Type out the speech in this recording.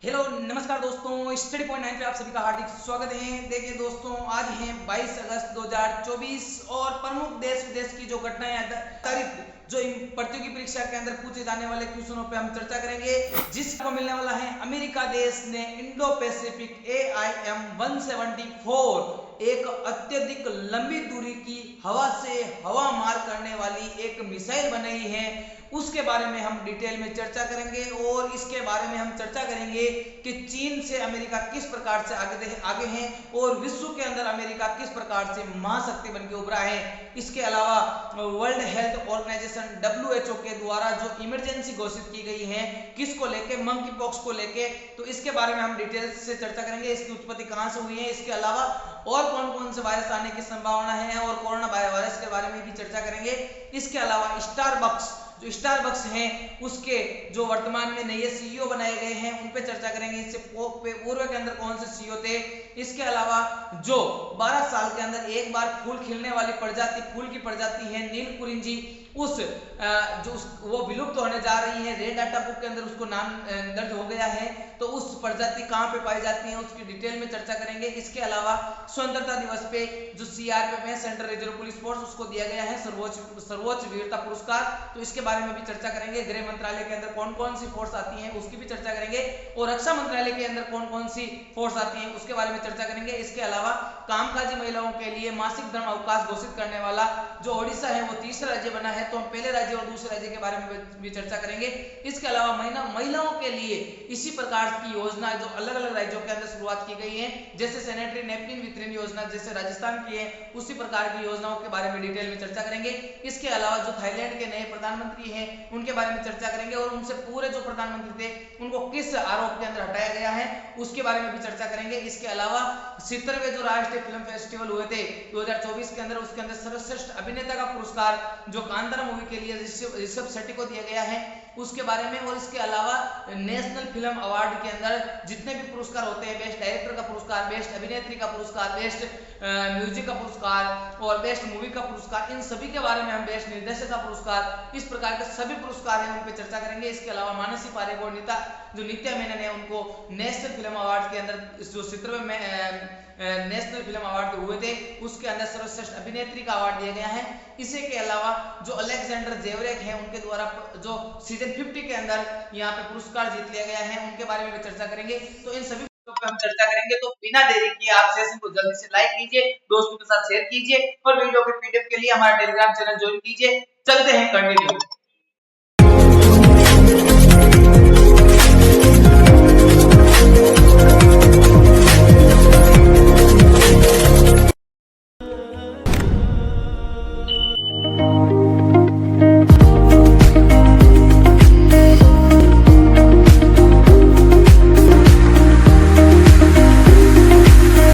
Hello नमस्कार दोस्तों, study point 9 पे आप सभी का हार्दिक स्वागत है। देखिए दोस्तों, आज है 22 अगस्त 2024 और प्रमुख देश विदेश की जो घटनाएं आधारित जो प्रतियोगी परीक्षा के अंदर पूछे जाने वाले क्वेश्चनों पे हम चर्चा करेंगे। जिसको मिलने वाला है अमेरिका देश ने इंडो पैसिफिक AIM 174 एक अत्यधिक लंबी दूरी की हवा से हवा मार करने वाली एक मिसाइल बनाई है। उसके बारे में हम डिटेल में चर्चा करेंगे और इसके बारे में हम चर्चा करेंगे कि चीन से अमेरिका किस प्रकार से आगे हैं और विश्व के अंदर अमेरिका किस प्रकार से महाशक्ति बनकर उभरा है। इसके अलावा वर्ल्ड हेल्थ ऑर्गेनाइजेशन WHO के द्वारा जो इमरजेंसी घोषित की गई है किसको लेके, मंकी पॉक्स को लेके, तो इसके बारे में हम डिटेल से चर्चा करेंगे। इसकी उत्पत्ति कहां से हुई है, इसके अलावा और कौन कौन से वायरस आने की संभावना है और कोरोना वायरस के बारे में भी चर्चा करेंगे। इसके अलावा स्टारबक्स जो स्टारबक्स हैं उसके जो वर्तमान में नए CEO बनाए गए हैं उन पे चर्चा करेंगे। इससे पूर्व के अंदर कौन से CEO थे। इसके अलावा जो 12 साल के अंदर एक बार फूल खिलने वाली प्रजाति, फूल की प्रजाति है नीलकुरिंजी, वो विलुप्त होने जा रही है। रेड डाटा बुक के अंदर उसको नाम दर्ज हो गया है, तो उस प्रजाति कहाँ पे पाई जाती है उसकी डिटेल में चर्चा करेंगे। इसके अलावा स्वतंत्रता दिवस पे जो CRPF है, सेंट्रल रिजर्व पुलिस फोर्स, उसको दिया गया है सर्वोच्च वीरता पुरस्कार, तो इसके बारे में भी चर्चा करेंगे। गृह मंत्रालय के अंदर कौन कौन सी फोर्स आती है उसकी भी चर्चा करेंगे और रक्षा मंत्रालय के अंदर कौन कौन सी फोर्स आती है उसके बारे में चर्चा करेंगे। इसके अलावा कामकाजी महिलाओं के लिए मासिक धर्म अवकाश घोषित करने वाला जो ओडिशा है वो तीसरा राज्य बना है, तो हम पहले राज्य और दूसरे राज्य के बारे में भी चर्चा करेंगे। इसके अलावा महिलाओं के लिए इसी प्रकार की योजना जो अलग अलग राज्यों के अंदर शुरुआत की गई है, जैसे सैनिटरी नैपकिन वितरण योजना जैसे राजस्थान की है, उसी प्रकार की योजनाओं के बारे में डिटेल में चर्चा करेंगे। इसके अलावा जो थाईलैंड के नए प्रधानमंत्री हैं उनके बारे में चर्चा करेंगे और उनसे पूरे जो प्रधानमंत्री थे उनको किस आरोप के अंदर हटाया गया है उसके बारे में भी चर्चा करेंगे। इसके अलावा 70वें जो राष्ट्रीय फिल्म फेस्टिवल हुए थे 2024 के अंदर, उसके अंदर सर्वश्रेष्ठ अभिनेता का पुरस्कार जो कांतारा मूवी के लिए ऋषभ शेट्टी को दिया गया है उसके बारे में। और इसके अलावा नेशनल फिल्म अवार्ड के अंदर जितने भी पुरस्कार होते हैं, बेस्ट डायरेक्टर का पुरस्कार, बेस्ट अभिनेत्री का पुरस्कार, बेस्ट म्यूजिक का पुरस्कार और बेस्ट मूवी का पुरस्कार, इन सभी के बारे में हम, बेस्ट निर्देशक का पुरस्कार, इस प्रकार के सभी पुरस्कार हैं उन पर चर्चा करेंगे। इसके अलावा मानसी पारेख और नित्या मेनन है उनको नेशनल फिल्म अवार्ड के अंदर जो 70वें में नेशनल फिल्म अवार्ड हुए थे उसके अंदर सर्वश्रेष्ठ अभिनेत्री का अवार्ड दिया गया है। इसी के अलावा जो अलेक्जेंडर जेवरेक है उनके द्वारा जो सीजन 50 के अंदर यहाँ पे पुरस्कार जीत लिया गया है उनके बारे में भी चर्चा करेंगे। तो इन सभी पे हम चर्चा करेंगे, तो बिना देरी किए आप सेशन को जल्दी से लाइक कीजिए, दोस्तों के साथ शेयर कीजिए और वीडियो के PDF के लिए हमारा टेलीग्राम चैनल ज्वाइन कीजिए। चलते हैं कंटिन्यू।